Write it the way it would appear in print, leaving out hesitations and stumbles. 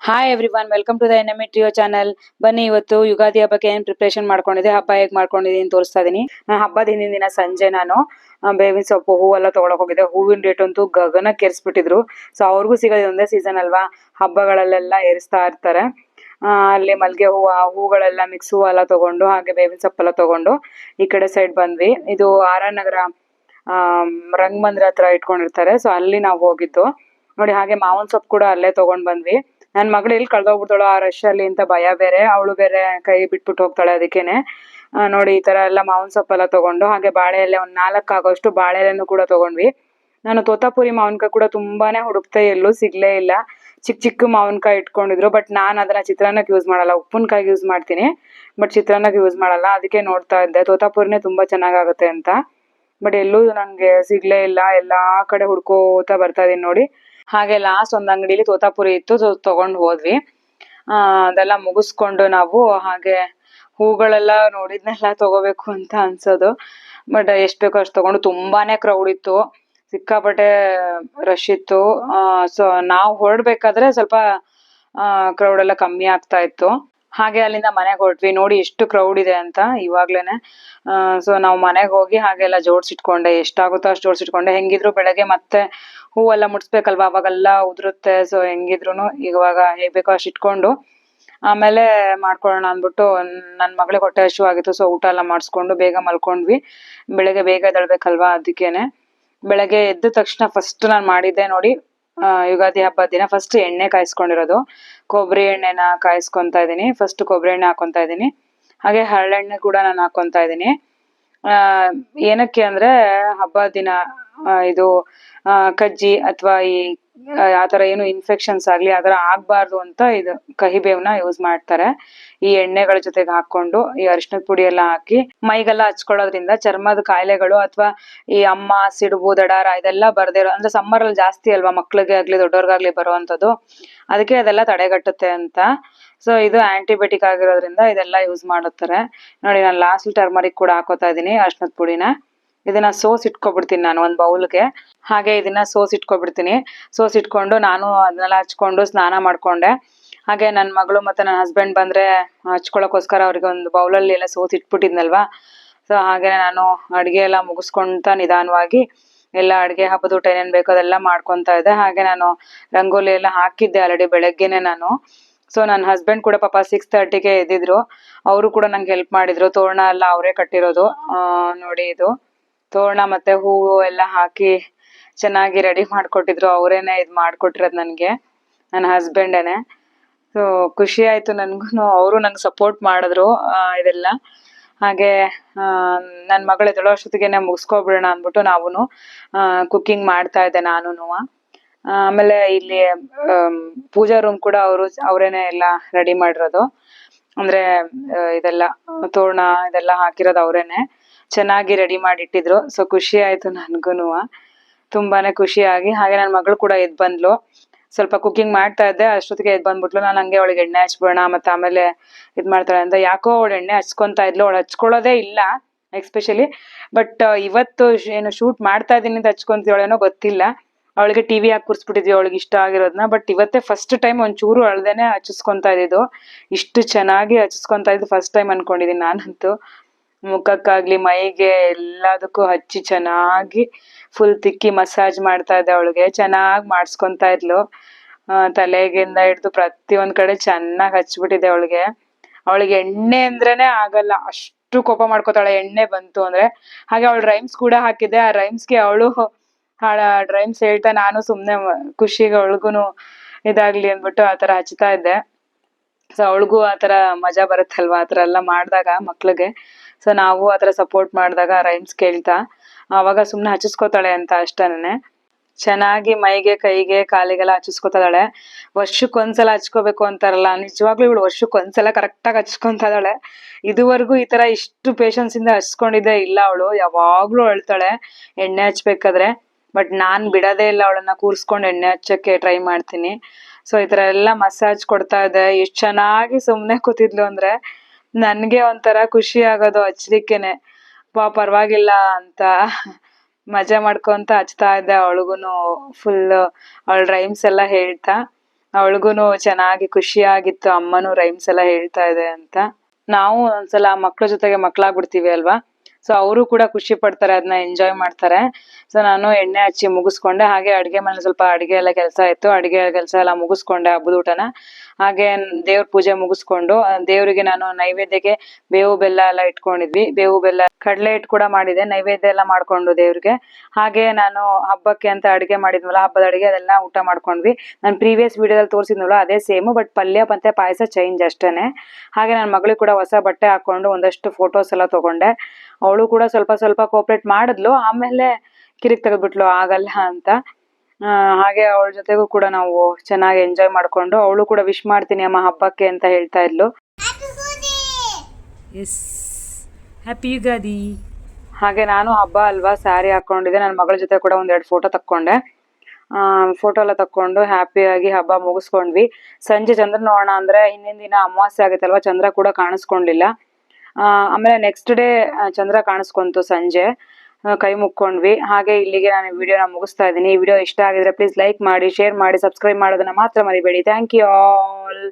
Hi everyone, welcome to the NME trio channel. ಬನ್ನಿ, ಇವತ್ತು ಯುಗಾದಿ ಹಬ್ಬಕ್ಕೆ ಏನ್ ಪ್ರಿಪರೇಷನ್ ಮಾಡ್ಕೊಂಡಿದೆ, ಹಬ್ಬ ಹೇಗ್ ಮಾಡ್ಕೊಂಡಿದ್ದೀನಿ ತೋರಿಸ್ತಾ ಇದೀನಿ. ಹಬ್ಬದ ಹಿಂದಿನ ದಿನ ಸಂಜೆ ನಾನು ಬೇವಿನ ಸೊಪ್ಪು ಹೂವೆಲ್ಲ ತಗೊಳಕ್ ಹೋಗಿದ್ದೆ. ಹೂವಿನ ರೇಟ್ ಅಂತೂ ಗಗನಕ್ಕೆ ಏರಿಸ್ಬಿಟ್ಟಿದ್ರು. ಸೊ ಅವ್ರಿಗೂ ಸಿಗೋದು ಒಂದೇ ಸೀಸನ್ ಅಲ್ವಾ, ಹಬ್ಬಗಳಲ್ಲೆಲ್ಲ ಏರಿಸ್ತಾ ಇರ್ತಾರೆ. ಅಲ್ಲಿ ಮಲ್ಗೆ ಹೂಗಳೆಲ್ಲ ಮಿಕ್ಸ್ ಹೂವೆಲ್ಲ ತಗೊಂಡು, ಹಾಗೆ ಬೇವಿನ ಸೊಪ್ಪೆಲ್ಲ ತಗೊಂಡು ಈ ಕಡೆ ಸೈಡ್ ಬಂದ್ವಿ. ಇದು ಆರ್ ನಗರ ರಂಗಮಂದಿರ ಹತ್ರ ಇಟ್ಕೊಂಡಿರ್ತಾರೆ. ಸೊ ಅಲ್ಲಿ ನಾವು ಹೋಗಿದ್ದು ನೋಡಿ. ಹಾಗೆ ಮಾವಿನ ಸೊಪ್ಪು ಕೂಡ ಅಲ್ಲೇ ತಗೊಂಡ್ ಬಂದ್ವಿ. ನನ್ ಮಗಳು ಎಲ್ಲಿ ಕಳ್ದೋಗ್ಬಿಡ್ತಾಳೋ ಆ ರಶ್ ಅಲ್ಲಿ ಅಂತ ಭಯ ಬೇರೆ. ಅವಳು ಬೇರೆ ಕೈ ಬಿಟ್ಬಿಟ್ಟು ಹೋಗ್ತಾಳೆ. ಅದಕ್ಕೇನೆ ನೋಡಿ ಈ ತರ ಎಲ್ಲ ಮಾವಿನ ಸೊಪ್ಪೆಲ್ಲ ತಗೊಂಡು, ಹಾಗೆ ಬಾಳೆ ಎಲೆ ಒಂದ್ 4 ಆಗೋಷ್ಟು ಬಾಳೆ ಎಲೆನೂ ಕೂಡ ತಗೊಂಡ್ವಿ. ನಾನು ತೋತಾಪುರಿ ಮಾವಿನಕಾಯಿ ಕೂಡ ತುಂಬಾನೇ ಹುಡುಕ್ತೆ, ಎಲ್ಲೂ ಸಿಗ್ಲೇ ಇಲ್ಲ. ಚಿಕ್ಕ ಚಿಕ್ಕ ಮಾವಿನಕಾಯಿ ಇಟ್ಕೊಂಡಿದ್ರು, ಬಟ್ ನಾನ್ ಅದನ್ನ ಚಿತ್ರಾನ್ನಕ್ಕೆ ಯೂಸ್ ಮಾಡಲ್ಲ, ಉಪ್ಪಿನಕಾಯಿಗೆ ಯೂಸ್ ಮಾಡ್ತೀನಿ, ಬಟ್ ಚಿತ್ರಾನ್ನಕ್ಕೆ ಯೂಸ್ ಮಾಡಲ್ಲ. ಅದಕ್ಕೆ ನೋಡ್ತಾ ಇದ್ದೆ, ತೋತಾಪುರಿನೇ ತುಂಬಾ ಚೆನ್ನಾಗಾಗುತ್ತೆ ಅಂತ. ಬಟ್ ಎಲ್ಲೂ ನಂಗೆ ಸಿಗ್ಲೇ ಇಲ್ಲ. ಎಲ್ಲಾ ಕಡೆ ಹುಡ್ಕೋತಾ ಬರ್ತಾ ಇದೀನಿ ನೋಡಿ. ಹಾಗೆ ಲಾಸ್ಟ್ ಒಂದ್ ಅಂಗಡಿಲಿ ತೋತಾಪುರಿ ಇತ್ತು, ತಗೊಂಡ್ ಹೋದ್ವಿ. ಅದೆಲ್ಲ ಮುಗಿಸ್ಕೊಂಡು ನಾವು ಹಾಗೆ ಹೂಗಳೆಲ್ಲ ನೋಡಿದ್ನೆಲ್ಲ ತಗೋಬೇಕು ಅಂತ ಅನ್ಸೋದು. ಬಟ್ ಎಷ್ಟ್ ಬೇಕೋ ಅಷ್ಟು ತಗೊಂಡು, ತುಂಬಾನೇ ಕ್ರೌಡ್ ಇತ್ತು, ಸಿಕ್ಕಾಪಟ್ಟೆ ರಶ್ ಇತ್ತು. ಸೊ ನಾವು ಹೊರಡ್ಬೇಕಾದ್ರೆ ಸ್ವಲ್ಪ ಕ್ರೌಡ್ ಎಲ್ಲ ಕಮ್ಮಿ ಆಗ್ತಾ ಇತ್ತು. ಹಾಗೆ ಅಲ್ಲಿಂದ ಮನೆಗೆ ಹೊರಟ್ವಿ. ನೋಡಿ ಎಷ್ಟು ಕ್ರೌಡ್ ಇದೆ ಅಂತ ಇವಾಗ್ಲೇನೆ. ಸೊ ನಾವು ಮನೆಗೆ ಹೋಗಿ ಹಾಗೆಲ್ಲ ಜೋಡ್ಸಿಟ್ಕೊಂಡೆ, ಎಷ್ಟಾಗುತ್ತೋ ಅಷ್ಟು ಜೋಡ್ಸಿಟ್ಕೊಂಡೆ. ಹೆಂಗಿದ್ರು ಬೆಳಗ್ಗೆ ಮತ್ತೆ ಹೂವೆಲ್ಲ ಮುಡ್ಸ್ಬೇಕಲ್ವಾ, ಅವಾಗೆಲ್ಲ ಉದುರುತ್ತೆ. ಸೊ ಹೆಂಗಿದ್ರು ಇವಾಗ ಹೇಗ್ ಬೇಕೋ ಅಷ್ಟು ಇಟ್ಕೊಂಡು ಆಮೇಲೆ ಮಾಡ್ಕೊಳ್ಳೋಣ ಅಂದ್ಬಿಟ್ಟು, ನನ್ ಮಗಳಿಗೆ ಹೊಟ್ಟೆ ಹಸಿವಾಗಿತ್ತು. ಸೊ ಊಟ ಎಲ್ಲ ಮಾಡಿಸ್ಕೊಂಡು ಬೇಗ ಮಲ್ಕೊಂಡ್ವಿ. ಬೆಳಗ್ಗೆ ಬೇಗ ಎದ್ದೇಳ್ಬೇಕಲ್ವಾ, ಅದಕ್ಕೇನೆ ಬೆಳಗ್ಗೆ ಎದ್ದ ತಕ್ಷಣ ಫಸ್ಟ್ ನಾನು ಮಾಡಿದ್ದೆ ನೋಡಿ, ಯುಗಾದಿ ಹಬ್ಬದ ದಿನ ಫಸ್ಟ್ ಎಣ್ಣೆ ಕಾಯಿಸ್ಕೊಂಡಿರೋದು. ಕೊಬ್ಬರಿ ಎಣ್ಣೆನ ಕಾಯಿಸ್ಕೊಂತಾ ಇದೀನಿ. ಫಸ್ಟ್ ಕೊಬ್ಬರಿ ಎಣ್ಣೆ ಹಾಕೊಂತಾ ಇದೀನಿ, ಹಾಗೆ ಹರಳೆಣ್ಣೆ ಕೂಡ ನಾನು ಹಾಕೊಂತಾ ಇದೀನಿ. ಏನಕ್ಕೆ ಅಂದ್ರೆ ಹಬ್ಬದ ದಿನ ಇದು ಕಜ್ಜಿ ಅಥವಾ ಈ ಆತರ ಏನು ಇನ್ಫೆಕ್ಷನ್ಸ್ ಆಗ್ಲಿ ಆತರ ಆಗ್ಬಾರ್ದು ಅಂತ ಇದು ಕಹಿಬೇವನ್ನ ಯೂಸ್ ಮಾಡ್ತಾರೆ. ಈ ಎಣ್ಣೆಗಳ ಜೊತೆಗೆ ಹಾಕೊಂಡು ಈ ಅರಿಶಿನದ ಪುಡಿ ಎಲ್ಲ ಹಾಕಿ ಮೈಗೆಲ್ಲ ಹಚ್ಕೊಳ್ಳೋದ್ರಿಂದ ಚರ್ಮದ ಕಾಯಿಲೆಗಳು ಅಥವಾ ಈ ಅಮ್ಮ, ಸಿಡುಬು, ದಡಾರ ಇದೆಲ್ಲ ಬರ್ದೇ ಇರೋ, ಅಂದ್ರೆ ಸಮ್ಮರ್ ಅಲ್ಲಿ ಜಾಸ್ತಿ ಅಲ್ವಾ ಮಕ್ಳಿಗೆ ಆಗ್ಲಿ ದೊಡ್ಡವ್ರಿಗಾಗ್ಲಿ ಬರುವಂತದ್ದು, ಅದಕ್ಕೆ ಅದೆಲ್ಲ ತಡೆಗಟ್ಟುತ್ತೆ ಅಂತ. ಸೊ ಇದು ಆಂಟಿಬಯೋಟಿಕ್ ಆಗಿರೋದ್ರಿಂದ ಇದೆಲ್ಲ ಯೂಸ್ ಮಾಡುತ್ತಾರೆ ನೋಡಿ. ನಾನು ಲಾಸ್ಟ್ ಟರ್ಮರಿಕ್ ಕೂಡ ಹಾಕೋತಾ ಇದೀನಿ, ಅರಿಶಿನದ ಪುಡಿನ. ಇದನ್ನ ಇಟ್ಕೊಬಿಡ್ತೀನಿ ನಾನು ಒಂದ್ ಬೌಲ್ಗೆ. ಹಾಗೆ ಇದನ್ನ ಇಟ್ಕೊಬಿಡ್ತೀನಿ. ಇಟ್ಕೊಂಡು ನಾನು ಅದನ್ನೆಲ್ಲ ಹಚ್ಕೊಂಡು ಸ್ನಾನ ಮಾಡ್ಕೊಂಡೆ. ಹಾಗೆ ನನ್ನ ಮಗಳು ಮತ್ತೆ ನನ್ನ ಹಸ್ಬೆಂಡ್ ಬಂದ್ರೆ ಹಚ್ಕೊಳಕೋಸ್ಕರ ಅವ್ರಿಗೆ ಒಂದು ಬೌಲಲ್ಲಿ ಎಲ್ಲ ಇಟ್ಬಿಟ್ಟಿದ್ನಲ್ವಾ. ಸೊ ಹಾಗೆ ನಾನು ಅಡ್ಗೆ ಎಲ್ಲ ಮುಗಿಸ್ಕೊಂತ ನಿಧಾನವಾಗಿ ಎಲ್ಲ ಅಡ್ಗೆ ಹಬ್ಬದ ಊಟ ಏನೇನ್ ಬೇಕೋ ಅದೆಲ್ಲ ಮಾಡ್ಕೊಂತ ಇದ್ದೆ. ಹಾಗೆ ನಾನು ರಂಗೋಲಿ ಎಲ್ಲ ಹಾಕಿದ್ದೆ ಆಲ್ರೆಡಿ ಬೆಳಗ್ಗೆನೆ ನಾನು. ಸೊ ನನ್ನ ಹಸ್ಬೆಂಡ್ ಕೂಡ ಪಾಪ 6:30ಗೆ ಎದ್ದಿದ್ರು. ಅವರು ಕೂಡ ನಂಗೆ ಹೆಲ್ಪ್ ಮಾಡಿದ್ರು. ತೋರಣ ಎಲ್ಲ ಅವರೇ ಕಟ್ಟಿರೋದು. ನೋಡಿ ಇದು ತೋರಣ ಮತ್ತೆ ಹೂವು ಎಲ್ಲ ಹಾಕಿ ಚೆನ್ನಾಗಿ ರೆಡಿ ಮಾಡ್ಕೊಟ್ಟಿದ್ರು. ಅವರೇನೆ ಇದ್ ಮಾಡ್ಕೊಟ್ಟಿರೋದು ನನ್ಗೆ, ನನ್ನ ಹಸ್ಬೆಂಡೇನೆ. ಸೊ ಖುಷಿ ಆಯ್ತು ನನ್ಗೂನು, ಅವರು ನಂಗೆ ಸಪೋರ್ಟ್ ಮಾಡಿದ್ರು ಇದೆಲ್ಲ. ಹಾಗೆ ನನ್ ಮಗಳು ಎದ್ದೇಳೋ ಅಷ್ಟೊತ್ತಿಗೆನೆ ಮುಗಿಸ್ಕೊಬಿಡೋಣ ಅಂದ್ಬಿಟ್ಟು ನಾವುನು ಕುಕಿಂಗ್ ಮಾಡ್ತಾ ಇದ್ದೆ ನಾನುನು. ಆಮೇಲೆ ಇಲ್ಲಿ ಪೂಜಾ ರೂಮ್ ಕೂಡ ಅವರೇನೆ ಎಲ್ಲ ರೆಡಿ ಮಾಡಿರೋದು. ಅಂದ್ರೆ ಇದೆಲ್ಲ ತೋರಣ ಇದೆಲ್ಲ ಹಾಕಿರೋದು ಅವರೇನೆ ಚೆನ್ನಾಗಿ ರೆಡಿ ಮಾಡಿ ಇಟ್ಟಿದ್ರು. ಸೊ ಖುಷಿ ಆಯ್ತು ನನ್ಗೂನು, ತುಂಬಾನೇ ಖುಷಿಯಾಗಿ. ಹಾಗೆ ನನ್ನ ಮಗಳು ಕೂಡ ಎದ್ ಬಂದ್ಲು. ಸ್ವಲ್ಪ ಕುಕಿಂಗ್ ಮಾಡ್ತಾ ಇದ್ದೆ, ಅಷ್ಟೊತ್ತಿಗೆ ಎದ್ ಬಂದ್ಬಿಟ್ಲು. ನಾನು ಹಂಗೆ ಅವಳಿಗೆ ಎಣ್ಣೆ ಹಚ್ಬೋಣ ಮತ್ತೆ ಆಮೇಲೆ ಇದ್ ಮಾಡ್ತಾಳೆ ಅಂತ. ಯಾಕೋ ಅವಳು ಎಣ್ಣೆ ಹಚ್ಕೊಂತಾ ಇದ್ಲು. ಅವಳು ಹಚ್ಕೊಳ್ಳೋದೇ ಇಲ್ಲ ಎಕ್ಸ್ಪೆಷಲಿ. ಬಟ್ ಇವತ್ತು ಏನು ಶೂಟ್ ಮಾಡ್ತಾ ಇದೀನಿ ಅಂತ ಹಚ್ಕೊಂತಿವಳೇನೋ ಗೊತ್ತಿಲ್ಲ. ಅವಳಿಗೆ ಟಿವಿ ಹಾಕಿ ಕೂರ್ಸ್ಬಿಟ್ಟಿದ್ವಿ ಅವಳಿಗೆ ಇಷ್ಟ ಆಗಿರೋದನ್ನ. ಬಟ್ ಇವತ್ತೇ ಫಸ್ಟ್ ಟೈಮ್ ಒಂಚೂರು ಅಳ್ದೇನೆ ಹಚ್ಚಿಸ್ಕೊಂತಾ ಇದ್ದಿದ್ದು. ಇಷ್ಟು ಚೆನ್ನಾಗಿ ಹಚ್ಚಿಸ್ಕೊಂತಾ ಇದ್ದು ಫಸ್ಟ್ ಟೈಮ್ ಅನ್ಕೊಂಡಿದೀನಿ ನಾನಂತೂ. ಮುಖಕ್ಕಾಗ್ಲಿ ಮೈಗೆ ಎಲ್ಲದಕ್ಕೂ ಹಚ್ಚಿ ಚೆನ್ನಾಗಿ ಫುಲ್ ತಿಕ್ಕಿ ಮಸಾಜ್ ಮಾಡ್ತಾ ಇದ್ದೆ ಅವಳಿಗೆ. ಚೆನ್ನಾಗಿ ಮಾಡಿಸ್ಕೊಂತಾ ಇದ್ಲು. ತಲೆಗಿಂದ ಹಿಡ್ದು ಪ್ರತಿಯೊಂದ್ ಕಡೆ ಚೆನ್ನಾಗಿ ಹಚ್ಬಿಟ್ಟಿದೆ ಅವಳಿಗೆ. ಅವಳಿಗೆ ಎಣ್ಣೆ ಅಂದ್ರೇನೆ ಆಗಲ್ಲ, ಅಷ್ಟು ಕೋಪ ಮಾಡ್ಕೋತಾಳೆ ಎಣ್ಣೆ ಬಂತು ಅಂದ್ರೆ. ಹಾಗೆ ಅವಳು ರೈಮ್ಸ್ ಕೂಡ ಹಾಕಿದ್ದೆ. ಆ ರೈಮ್ಸ್ಗೆ ಅವಳು ರೈಮ್ಸ್ ಹೇಳ್ತಾ ನಾನು ಸುಮ್ನೆ ಖುಷಿಗೆ ಅವಳಿಗೂನು ಇದಾಗ್ಲಿ ಅಂದ್ಬಿಟ್ಟು ಆತರ ಹಚ್ತಾ ಇದ್ದೆ. ಸೊ ಅವಳಿಗೂ ಆತರ ಮಜಾ ಬರುತ್ತಲ್ವಾ ಆತರ ಎಲ್ಲ ಮಾಡಿದಾಗ ಮಕ್ಳಿಗೆ. ಸೊ ನಾವು ಆತರ ಸಪೋರ್ಟ್ ಮಾಡಿದಾಗ ರೈಮ್ಸ್ ಕೇಳ್ತಾ ಅವಾಗ ಸುಮ್ನೆ ಹಚ್ಚಿಸ್ಕೋತಾಳೆ ಅಂತ ಅಷ್ಟೇನೆ. ಚೆನ್ನಾಗಿ ಮೈಗೆ, ಕೈಗೆ, ಕಾಲಿಗೆಲ್ಲ ಹಚ್ಚಿಸ್ಕೊತಾಳೆ. ವರ್ಷಕ್ಕೊಂದ್ಸಲ ಹಚ್ಕೋಬೇಕು ಅಂತಾರಲ್ಲ, ನಿಜವಾಗ್ಲೂ ಇವಳು ವರ್ಷಕ್ಕೊಂದ್ಸಲ ಕರೆಕ್ಟಾಗಿ ಹಚ್ಕೊಂತ ಇದ್ದಾಳೆ. ಇದುವರೆಗೂ ಈ ತರ ಇಷ್ಟು ಪೇಶನ್ಸ್ ಇಂದ ಹಚ್ಕೊಂಡಿದ್ದೇ ಇಲ್ಲ ಅವಳು. ಯಾವಾಗ್ಲೂ ಅಳ್ತಾಳೆ ಎಣ್ಣೆ ಹಚ್ಬೇಕಾದ್ರೆ. ಬಟ್ ನಾನ್ ಬಿಡೋದೇ ಇಲ್ಲ, ಅವಳನ್ನ ಕೂರ್ಸ್ಕೊಂಡು ಎಣ್ಣೆ ಹಚ್ಚಕ್ಕೆ ಟ್ರೈ ಮಾಡ್ತೀನಿ. ಸೊ ಈ ತರ ಎಲ್ಲ ಮಸಾಜ್ ಕೊಡ್ತಾ ಇದ್ದೆ. ಎಷ್ಟ್ ಚೆನ್ನಾಗಿ ಸುಮ್ನೆ ಕೂತಿದ್ಲು ಅಂದ್ರೆ ನನ್ಗೆ ಒಂಥರ ಖುಷಿ ಆಗೋದು ಹಚ್ಲಿಕ್ಕೆನೆ. ಪರವಾಗಿಲ್ಲ ಅಂತ ಮಜಾ ಮಾಡ್ಕೊಂತ ಹಚ್ತಾ ಇದ್ದೆ ಅವಳಿಗೂನು ಫುಲ್ ಅವಳ ರೈಮ್ಸ್ ಎಲ್ಲ ಹೇಳ್ತಾ. ಅವಳಿಗೂನು ಚೆನ್ನಾಗಿ ಖುಷಿಯಾಗಿತ್ತು, ಅಮ್ಮನೂ ರೈಮ್ಸ್ ಎಲ್ಲ ಹೇಳ್ತಾ ಇದೆ ಅಂತ. ನಾವು ಒಂದ್ಸಲ ಮಕ್ಳ ಜೊತೆಗೆ ಮಕ್ಳಾಗ್ಬಿಡ್ತೀವಿ ಅಲ್ವಾ, ಸೊ ಅವರು ಕೂಡ ಖುಷಿ ಪಡ್ತಾರೆ, ಅದನ್ನ ಎಂಜಾಯ್ ಮಾಡ್ತಾರೆ. ಸೊ ನಾನು ಎಣ್ಣೆ ಹಚ್ಚಿ ಮುಗಿಸ್ಕೊಂಡೆ. ಹಾಗೆ ಅಡುಗೆ ಮನೆ ಸ್ವಲ್ಪ ಅಡುಗೆ ಎಲ್ಲ ಕೆಲಸ ಇತ್ತು, ಅಡುಗೆ ಕೆಲಸ ಎಲ್ಲ ಮುಗಿಸ್ಕೊಂಡೆ, ಹಬ್ಬದ ಊಟನ. ಹಾಗೆ ದೇವ್ರ ಪೂಜೆ ಮುಗಿಸ್ಕೊಂಡು ದೇವರಿಗೆ ನಾನು ನೈವೇದ್ಯಕ್ಕೆ ಬೇವು ಬೆಲ್ಲ ಎಲ್ಲ ಇಟ್ಕೊಂಡಿದ್ವಿ. ಬೇವು ಬೆಲ್ಲ ಕಡಲೆ ಹಿಟ್ಟು ಕೂಡ ಮಾಡಿದೆ, ನೈವೇದ್ಯ ಎಲ್ಲ ಮಾಡ್ಕೊಂಡು ದೇವ್ರಿಗೆ. ಹಾಗೆ ನಾನು ಹಬ್ಬಕ್ಕೆ ಅಂತ ಅಡುಗೆ ಮಾಡಿದ್ವಲ್ಲ, ಹಬ್ಬದ ಅಡುಗೆ ಅದೆಲ್ಲ ಊಟ ಮಾಡ್ಕೊಂಡ್ವಿ. ನಾನು ಪ್ರೀವಿಯಸ್ ವಿಡಿಯೋದಲ್ಲಿ ತೋರಿಸಿದ್ನಲ್ಲ ಅದೇ ಸೇಮು, ಬಟ್ ಪಲ್ಯ ಮತ್ತೆ ಪಾಯಸ ಚೇಂಜ್ ಅಷ್ಟೇನೆ. ಹಾಗೆ ನನ್ನ ಮಗಳಿಗೆ ಕೂಡ ಹೊಸ ಬಟ್ಟೆ ಹಾಕೊಂಡು ಒಂದಷ್ಟು ಫೋಟೋಸ್ ಎಲ್ಲ ತಗೊಂಡೆ. ಅವಳು ಕೂಡ ಸ್ವಲ್ಪ ಸ್ವಲ್ಪ ಕೋಆಪರೇಟ್ ಮಾಡಿದ್ಲು, ಆಮೇಲೆ ಕಿರಿಕ್ ತೆಗೆದ್ಬಿಟ್ಲು ಆಗಲ್ಲ ಅಂತ. ಹಾಗೆ ಅವಳ ಜೊತೆಗೂ ಕೂಡ ನಾವು ಚೆನ್ನಾಗಿ ಎಂಜಾಯ್ ಮಾಡ್ಕೊಂಡು, ಅವಳು ಕೂಡ ವಿಶ್ ಮಾಡ್ತೀನಿ ಅಮ್ಮ ಹಬ್ಬಕ್ಕೆ ಅಂತ ಹೇಳ್ತಾ ಇದ್ಲು. Yes, happy Ugadi. ಹಾಗೆ ನಾನು ಹಬ್ಬ ಅಲ್ವಾ ಸ್ಯಾರಿ ಹಾಕೊಂಡಿದ್ದೆ, ನನ್ನ ಮಗಳ ಜೊತೆ ಕೂಡ ಒಂದೆರಡು ಫೋಟೋ ತಕ್ಕೊಂಡೆ. ಫೋಟೋ ಎಲ್ಲ ತಕ್ಕೊಂಡು ಹ್ಯಾಪಿಯಾಗಿ ಹಬ್ಬ ಮುಗಿಸ್ಕೊಂಡ್ವಿ. ಸಂಜೆ ಚಂದ್ರ ನೋಡೋಣ ಅಂದ್ರೆ ಹಿಂದಿನ ದಿನ ಅಮಾವಾಸ್ಯೆ ಆಗುತ್ತಲ್ವಾ, ಚಂದ್ರ ಕೂಡ ಕಾಣಿಸ್ಕೊಂಡಿಲ್ಲ. ಆಮೇಲೆ ನೆಕ್ಸ್ಟ್ ಡೇ ಚಂದ್ರ ಕಾಣಿಸ್ಕೊಂತು ಸಂಜೆ. ಕೈ ಮುಕ್ಕೊಂಡ್ವಿ. ಹಾಗೆ ಇಲ್ಲಿಗೆ ನಾನು ವಿಡಿಯೋನ ಮುಗಿಸ್ತಾ ಇದ್ದೀನಿ. ಈ ವಿಡಿಯೋ ಇಷ್ಟ ಆಗಿದ್ರೆ ಪ್ಲೀಸ್ ಲೈಕ್ ಮಾಡಿ, ಶೇರ್ ಮಾಡಿ, ಸಬ್ಸ್ಕ್ರೈಬ್ ಮಾಡೋದನ್ನ ಮಾತ್ರ ಮರಿಬೇಡಿ. Thank you all.